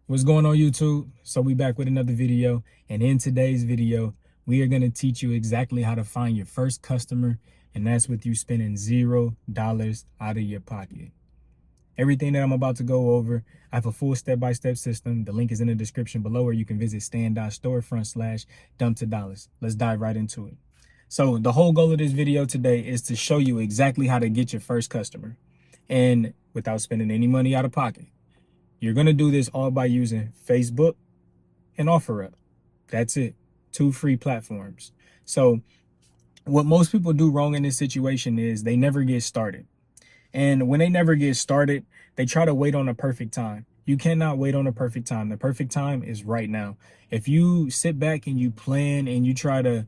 What's going on, YouTube? So we back with another video, and in today's video we are going to teach you exactly how to find your first customer, and that's with you spending $0 out of your pocket. Everything that I'm about to go over, I have a full step-by-step system. The link is in the description below, or you can visit stan.storefront/dump to dollars. Let's dive right into it. So the whole goal of this video today is to show you exactly how to get your first customer, and without spending any money out of pocket. You're going to do this all by using Facebook and OfferUp. That's it. 2 free platforms. So what most people do wrong in this situation is they never get started. And when they never get started, they try to wait on a perfect time. You cannot wait on a perfect time. The perfect time is right now. If you sit back and you plan and you try to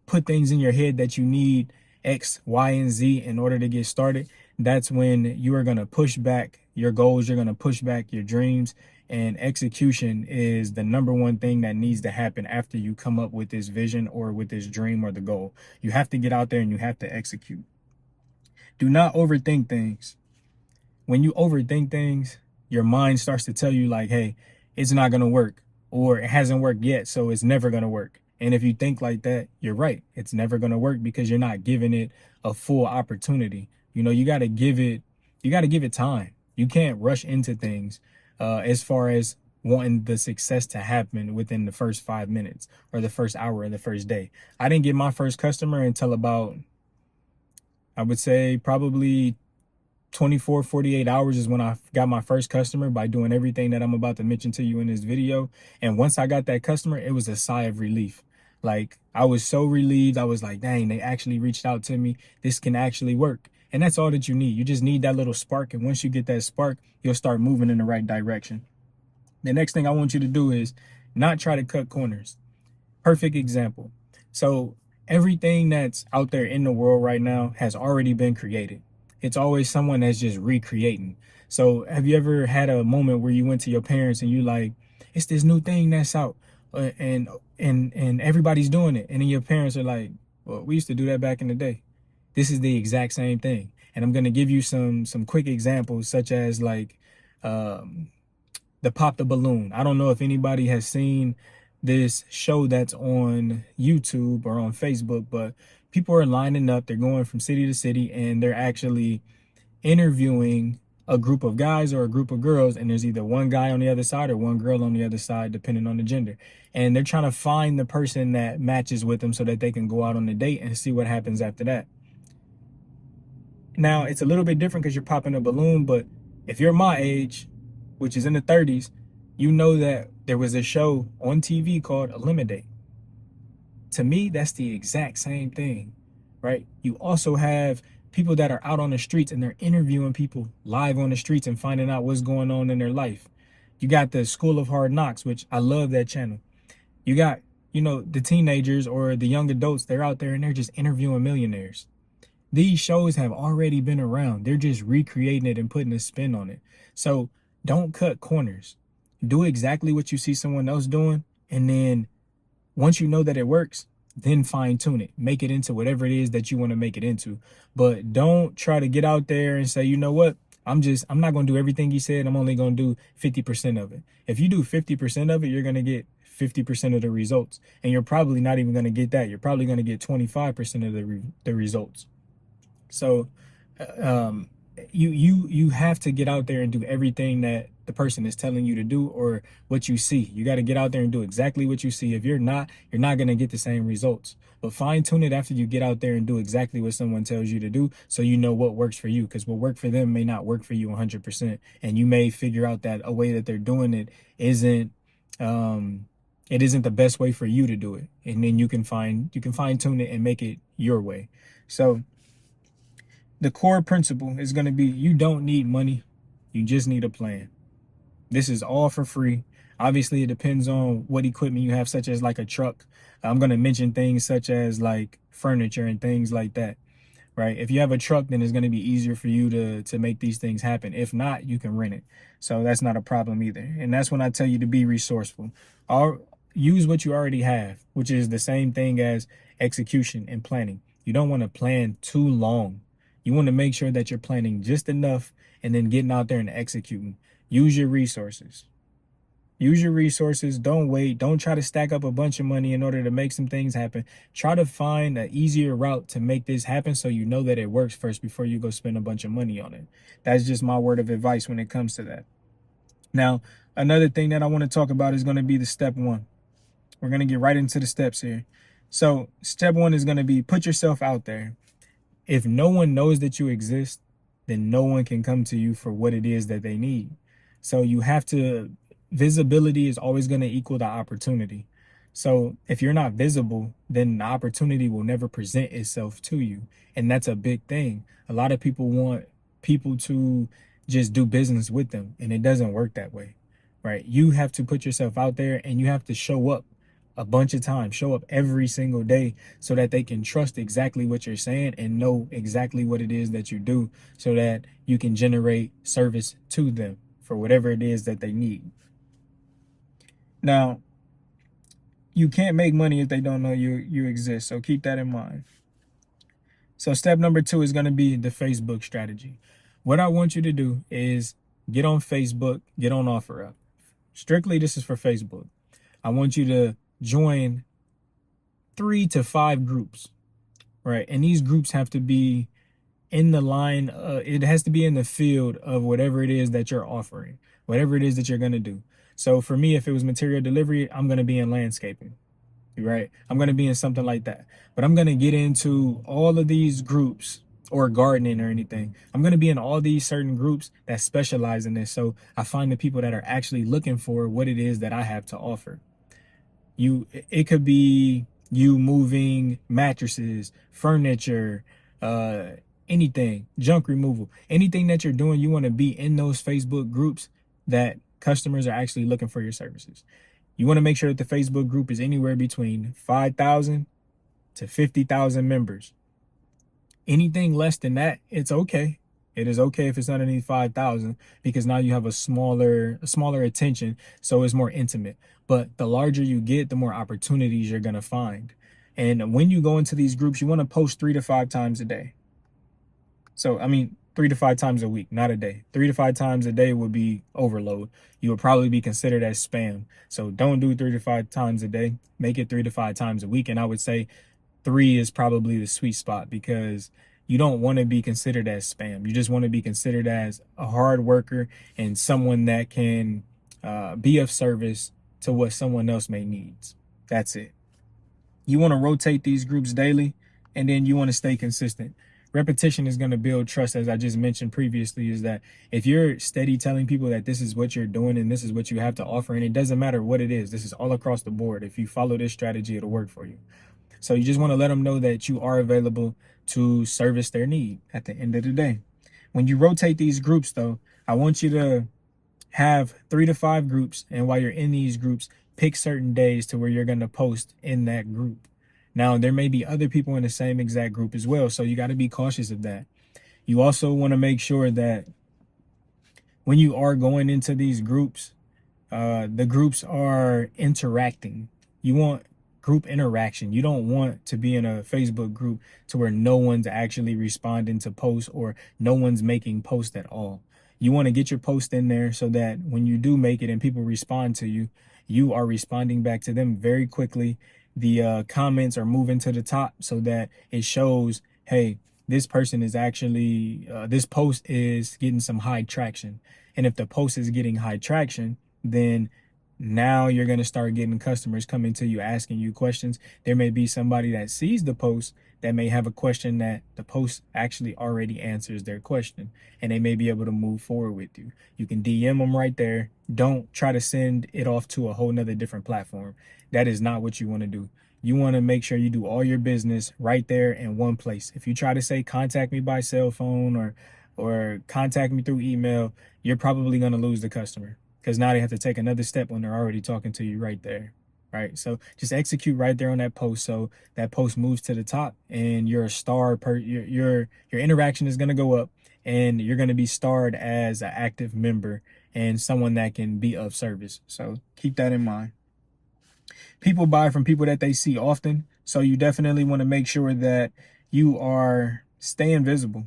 put things in your head that you need X, Y, and Z in order to get started, that's when you are going to push back your goals. You're going to push back your dreams. And execution is the #1 thing that needs to happen after you come up with this vision or with this dream or the goal. You have to get out there and you have to execute. Do not overthink things. When you overthink things, your mind starts to tell you like, hey, it's not going to work, or it hasn't worked yet, so it's never going to work. And if you think like that, you're right. It's never going to work because you're not giving it a full opportunity. You know, you got to give it time. You can't rush into things as far as wanting the success to happen within the first 5 minutes or the first hour or the first day. I didn't get my first customer until about, I would say probably 24, 48 hours is when I got my first customer, by doing everything that I'm about to mention to you in this video. And once I got that customer, it was a sigh of relief. Like, I was so relieved. I was like, dang, they actually reached out to me. This can actually work. And that's all that you need. You just need that little spark. And once you get that spark, you'll start moving in the right direction. The next thing I want you to do is not try to cut corners. Perfect example. So everything that's out there in the world right now has already been created. It's always someone that's just recreating. So have you ever had a moment where you went to your parents and you like, it's this new thing that's out, and everybody's doing it, and then your parents are like, well, we used to do that back in the day. This is the exact same thing. And I'm going to give you some quick examples, such as like the Pop the Balloon. I don't know if anybody has seen this show that's on YouTube or on Facebook, but people are lining up. They're going from city to city, and they're actually interviewing a group of guys or a group of girls. And there's either one guy on the other side or one girl on the other side, depending on the gender. And they're trying to find the person that matches with them so that they can go out on a date and see what happens after that. Now, it's a little bit different because you're popping a balloon, but if you're my age, which is in the 30s, you know that there was a show on TV called Eliminate. To me, that's the exact same thing, right? You also have people that are out on the streets and they're interviewing people live on the streets and finding out what's going on in their life. You got the School of Hard Knocks, which I love that channel. You got, the teenagers or the young adults, they're out there and they're just interviewing millionaires. These shows have already been around. They're just recreating it and putting a spin on it. So don't cut corners. Do exactly what you see someone else doing. And then once you know that it works, then fine tune it. Make it into whatever it is that you want to make it into. But don't try to get out there and say, you know what? I'm not going to do everything he said. I'm only going to do 50% of it. If you do 50% of it, you're going to get 50% of the results. And you're probably not even going to get that. You're probably going to get 25% of the results. So you have to get out there and do everything that the person is telling you to do, or what you see. You got to get out there and do exactly what you see. If you're not going to get the same results. But fine tune it after you get out there and do exactly what someone tells you to do, so you know what works for you, because what worked for them may not work for you 100%. And you may figure out that a way that they're doing it isn't the best way for you to do it. And then you can fine tune it and make it your way. So the core principle is going to be, you don't need money. You just need a plan. This is all for free. Obviously, it depends on what equipment you have, such as like a truck. I'm going to mention things such as like furniture and things like that, right? If you have a truck, then it's going to be easier for you to make these things happen. If not, you can rent it. So that's not a problem either. And that's when I tell you to be resourceful. Use what you already have, which is the same thing as execution and planning. You don't want to plan too long. You want to make sure that you're planning just enough and then getting out there and executing. Use your resources. Use your resources. Don't wait. Don't try to stack up a bunch of money in order to make some things happen. Try to find an easier route to make this happen so you know that it works first before you go spend a bunch of money on it. That's just my word of advice when it comes to that. Now, another thing that I want to talk about is going to be the step one. We're going to get right into the steps here. So step one is going to be put yourself out there. If no one knows that you exist, then no one can come to you for what it is that they need. So you have to, visibility is always going to equal the opportunity. So if you're not visible, then the opportunity will never present itself to you. And that's a big thing. A lot of people want people to just do business with them, and it doesn't work that way, right? You have to put yourself out there and you have to show up a bunch of times, show up every single day so that they can trust exactly what you're saying and know exactly what it is that you do so that you can generate service to them for whatever it is that they need. Now, you can't make money if they don't know you exist. So keep that in mind. So step number 2 is going to be the Facebook strategy. What I want you to do is get on Facebook, get on OfferUp. Strictly, this is for Facebook. I want you to join 3 to 5 groups, right? And these groups have to be in the line, it has to be in the field of whatever it is that you're offering, whatever it is that you're going to do. So for me, if it was material delivery, I'm going to be in landscaping, right? I'm going to be in something like that. But I'm going to get into all of these groups, or gardening or anything. I'm going to be in all these certain groups that specialize in this. So I find the people that are actually looking for what it is that I have to offer. It could be you moving mattresses, furniture, anything, junk removal, anything that you're doing. You want to be in those Facebook groups that customers are actually looking for your services. You want to make sure that the Facebook group is anywhere between 5,000 to 50,000 members. Anything less than that, it's okay. It is okay if it's underneath 5,000 because now you have a smaller attention, so it's more intimate. But the larger you get, the more opportunities you're gonna find. And when you go into these groups, you want to post 3 to 5 times a day. So I mean, 3 to 5 times a week, not a day. 3 to 5 times a day would be overload. You would probably be considered as spam. So don't do 3 to 5 times a day. Make it 3 to 5 times a week. And I would say 3 is probably the sweet spot because you don't want to be considered as spam. You just want to be considered as a hard worker and someone that can be of service to what someone else may need. That's it. You want to rotate these groups daily, and then you want to stay consistent. Repetition is going to build trust, as I just mentioned previously, is that if you're steady telling people that this is what you're doing and this is what you have to offer, and it doesn't matter what it is, this is all across the board. If you follow this strategy, it'll work for you. So you just want to let them know that you are available to service their need at the end of the day. When you rotate these groups, though, I want you to have 3 to 5 groups. And while you're in these groups, pick certain days to where you're going to post in that group. Now, there may be other people in the same exact group as well. So you got to be cautious of that. You also want to make sure that when you are going into these groups, the groups are interacting. You want group interaction. You don't want to be in a Facebook group to where no one's actually responding to posts or no one's making posts at all. You want to get your post in there so that when you do make it and people respond to you, you are responding back to them very quickly. The comments are moving to the top so that it shows, hey, this person is actually, this post is getting some high traction. And if the post is getting high traction, then now you're going to start getting customers coming to you, asking you questions. There may be somebody that sees the post that may have a question that the post actually already answers their question, and they may be able to move forward with you. You can DM them right there. Don't try to send it off to a whole nother different platform. That is not what you want to do. You want to make sure you do all your business right there in one place. If you try to say contact me by cell phone or contact me through email, you're probably going to lose the customer, because now they have to take another step when they're already talking to you right there, right? So just execute right there on that post, so that post moves to the top and you're a star. Your interaction is going to go up, and you're going to be starred as an active member and someone that can be of service. So keep that in mind. People buy from people that they see often, so you definitely want to make sure that you are staying visible.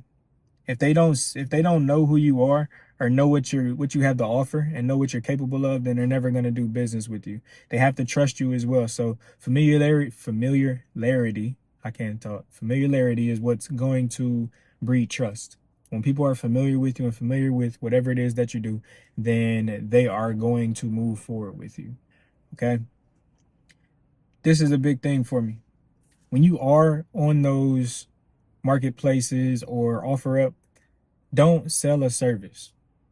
If they don't know who you are or know what you have to offer and know what you're capable of, then they're never going to do business with you. They have to trust you as well. So familiarity, I can't talk. Familiarity is what's going to breed trust. When people are familiar with you and familiar with whatever it is that you do, then they are going to move forward with you. Okay? This is a big thing for me. When you are on those marketplaces or OfferUp, don't sell a service.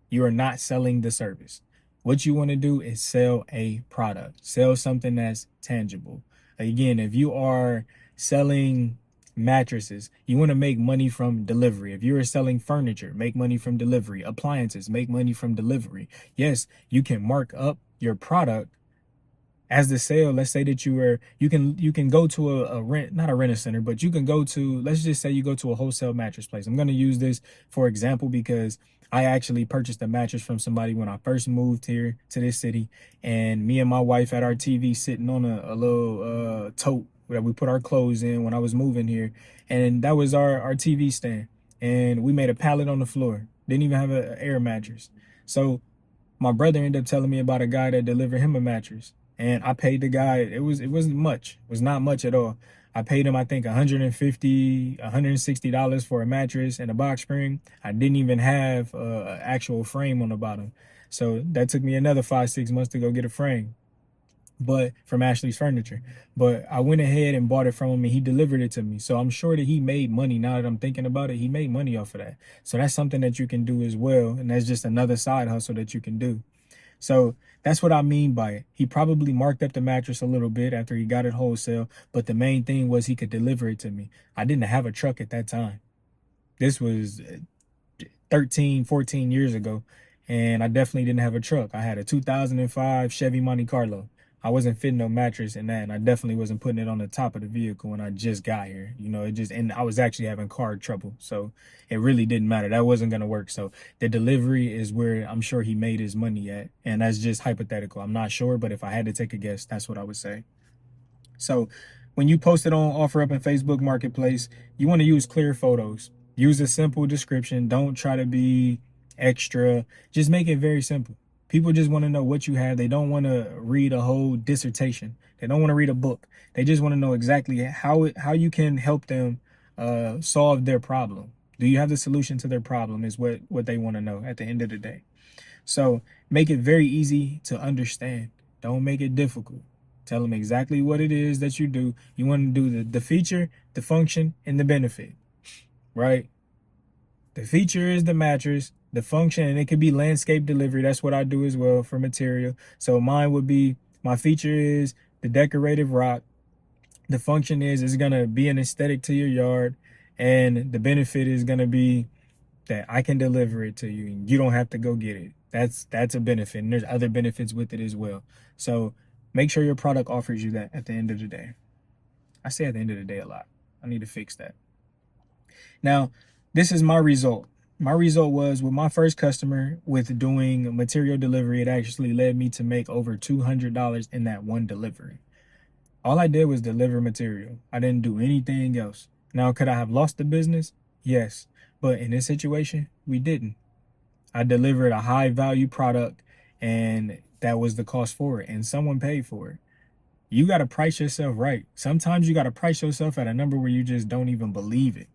You are not selling the service. What you want to do is sell a product, sell something that's tangible. Again, if you are selling mattresses, you want to make money from delivery. If you are selling furniture, make money from delivery. Appliances, make money from delivery. Yes, you can mark up your product as the sale. Let's say that you can go to a rent, not a rent center, but you can go to, let's just say you go to a wholesale mattress place. I'm going to use this for example because I actually purchased a mattress from somebody when I first moved here to this city, and me and my wife had our TV sitting on a little tote that we put our clothes in when I was moving here, and that was our TV stand, and we made a pallet on the floor. Didn't even have an air mattress. So my brother ended up telling me about a guy that delivered him a mattress, and I paid the guy. It wasn't much. It was not much at all. I paid him, I think, $150, $160 for a mattress and a box spring. I didn't even have an actual frame on the bottom. So that took me another 5-6 months to go get a frame, but from Ashley's Furniture. But I went ahead and bought it from him, and he delivered it to me. So I'm sure that he made money. Now that I'm thinking about it, he made money off of that. So that's something that you can do as well. And that's just another side hustle that you can do. So that's what I mean by it. He probably marked up the mattress a little bit after he got it wholesale, but the main thing was he could deliver it to me. I didn't have a truck at that time. This was 13, 14 years ago, and I definitely didn't have a truck. I had a 2005 Chevy Monte Carlo. I wasn't fitting no mattress in that, and I definitely wasn't putting it on the top of the vehicle when I just got here. And I was actually having car trouble, so it really didn't matter. That wasn't gonna work. So the delivery is where I'm sure he made his money at, and that's just hypothetical. I'm not sure, but if I had to take a guess, that's what I would say. So when you post it on OfferUp and Facebook Marketplace, you want to use clear photos. Use a simple description. Don't try to be extra. Just make it very simple. People just want to know what you have. They don't want to read a whole dissertation. They don't want to read a book. They just want to know exactly how you can help them solve their problem. Do you have the solution to their problem is what they want to know at the end of the day. So make it very easy to understand. Don't make it difficult. Tell them exactly what it is that you do. You want to do the feature, the function, and the benefit, right? The feature is the mattress, the function, and it could be landscape delivery. That's what I do as well for material. So mine would be, my feature is the decorative rock. The function is it's going to be an aesthetic to your yard. And the benefit is going to be that I can deliver it to you and you don't have to go get it. That's a benefit. And there's other benefits with it as well. So make sure your product offers you that at the end of the day. I say at the end of the day a lot. I need to fix that. Now, this is my result. My result was with my first customer with doing material delivery, it actually led me to make over $200 in that one delivery. All I did was deliver material. I didn't do anything else. Now, could I have lost the business? Yes. But in this situation, we didn't. I delivered a high value product, and that was the cost for it, and someone paid for it. You got to price yourself right. Sometimes you got to price yourself at a number where you just don't even believe it.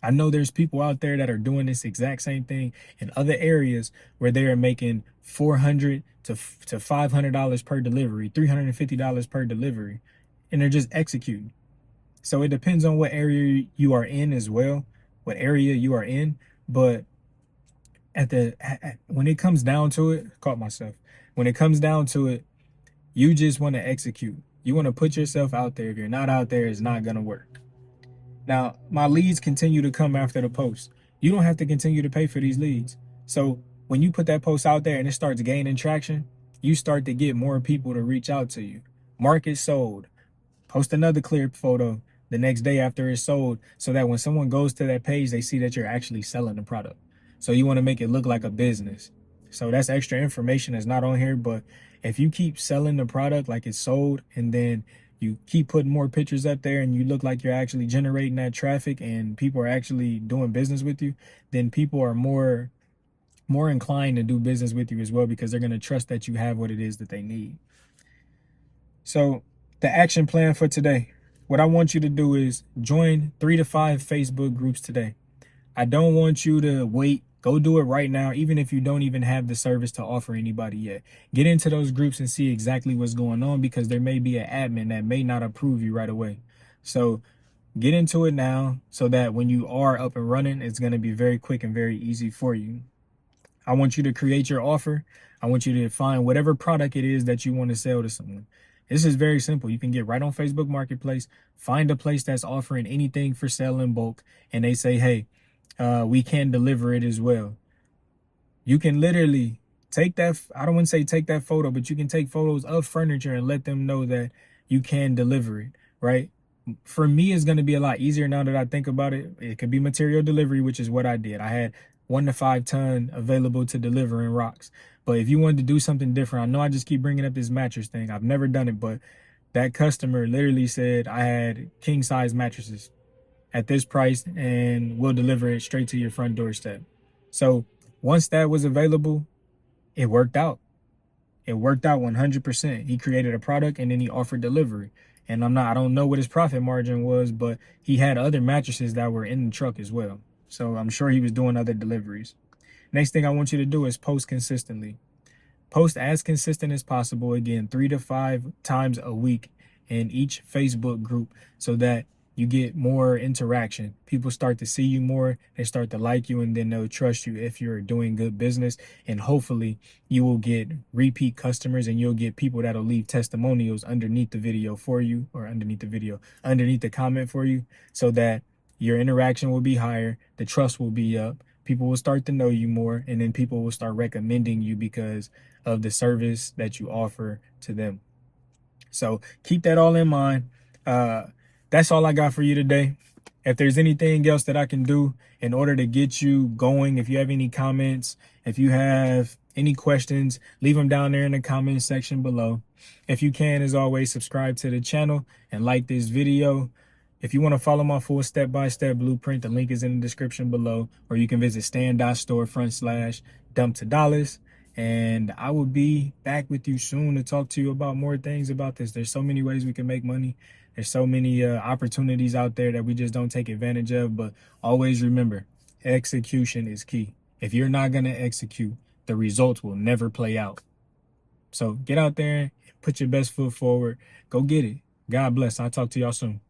I know there's people out there that are doing this exact same thing in other areas where they are making $400 to $500 per delivery, $350 per delivery, and they're just executing. So it depends on what area you are in as well, what area you are in. But when it comes down to it, caught myself. When it comes down to it, you just want to execute. You want to put yourself out there. If you're not out there, it's not going to work. Now, my leads continue to come after the post. You don't have to continue to pay for these leads. So when you put that post out there and it starts gaining traction, you start to get more people to reach out to you. Mark it sold. Post another clear photo the next day after it's sold, so that when someone goes to that page, they see that you're actually selling the product. So you want to make it look like a business. So that's extra information that's not on here. But if you keep selling the product like it's sold, and then you keep putting more pictures up there and you look like you're actually generating that traffic and people are actually doing business with you, then people are more inclined to do business with you as well, because they're going to trust that you have what it is that they need. So the action plan for today, what I want you to do is join 3 to 5 Facebook groups today. I don't want you to wait. Go do it right now, even if you don't even have the service to offer anybody yet. Get into those groups and see exactly what's going on, because there may be an admin that may not approve you right away. So get into it now so that when you are up and running, it's going to be very quick and very easy for you. I want you to create your offer. I want you to find whatever product it is that you want to sell to someone. This is very simple. You can get right on Facebook Marketplace, find a place that's offering anything for sale in bulk, and they say, hey, we can deliver it as well. You can literally take that, I don't want to say take that photo, but you can take photos of furniture and let them know that you can deliver it, right? For me, it's going to be a lot easier now that I think about it. It could be material delivery, which is what I did. I had 1 to 5 ton available to deliver in rocks. But if you wanted to do something different, I know I just keep bringing up this mattress thing. I've never done it, but that customer literally said I had king size mattresses at this price and we'll deliver it straight to your front doorstep. So once that was available, it worked out. It worked out 100%. He created a product and then he offered delivery. And I don't know what his profit margin was, but he had other mattresses that were in the truck as well. So I'm sure he was doing other deliveries. Next thing I want you to do is post consistently. Post as consistent as possible. Again, 3 to 5 times a week in each Facebook group so that you get more interaction. People start to see you more, they start to like you, and then they'll trust you if you're doing good business. And hopefully you will get repeat customers and you'll get people that'll leave testimonials underneath the video for you, or underneath the comment for you, so that your interaction will be higher, the trust will be up, people will start to know you more, and then people will start recommending you because of the service that you offer to them. So keep that all in mind. That's all I got for you today. If there's anything else that I can do in order to get you going, if you have any comments, if you have any questions, leave them down there in the comment section below. If you can, as always, subscribe to the channel and like this video. If you want to follow my full step-by-step blueprint, the link is in the description below, or you can visit stan.store/dump to dollars. And I will be back with you soon to talk to you about more things about this. There's so many ways we can make money. There's so many opportunities out there that we just don't take advantage of. But always remember, execution is key. If you're not going to execute, the results will never play out. So get out there, put your best foot forward, go get it. God bless. I'll talk to y'all soon.